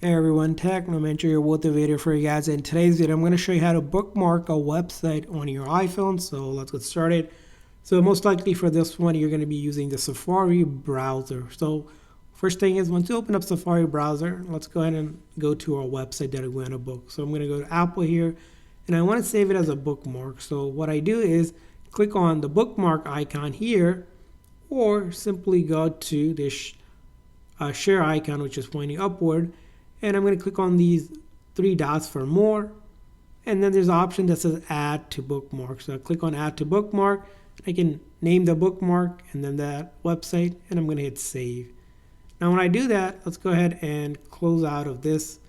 Hey everyone, Technomentary here with a video for you guys. In today's video, I'm going to show you how to bookmark a website on your iPhone. So let's get started. So most likely for this one, you're going to be using the Safari browser. So first thing is, once you open up Safari browser, let's go ahead and go to our website that we want to book. So I'm going to go to Apple here, and I want to save it as a bookmark. So what I do is click on the bookmark icon here, or simply go to this share icon, which is pointing upward. And I'm going to click on these three dots for more, and then there's an option that says add to bookmark. So I click on add to bookmark. I can name the bookmark and then that website, and I'm going to hit save. Now when I do that, let's go ahead and close out of this.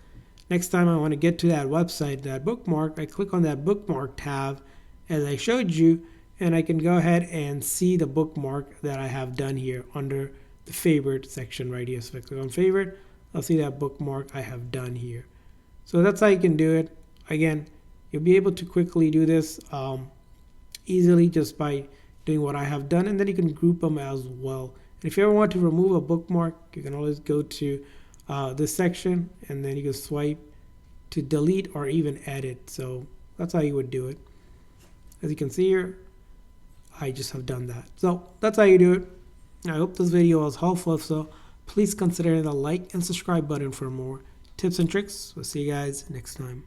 Next time I want to get to that website, that bookmark, I click on that bookmark tab as I showed you, and I can go ahead and see the bookmark that I have done here under the favorite section right here. So if I click on favorite, I'll see that bookmark I have done here. So that's how you can do it. Again, you'll be able to quickly do this easily just by doing what I have done, and then you can group them as well. And if you ever want to remove a bookmark, you can always go to this section, and then you can swipe to delete or even edit. So that's how you would do it. As you can see here, I just have done that. So that's how you do it. I hope this video was helpful. If so, please consider the like and subscribe button for more tips and tricks. We'll see you guys next time.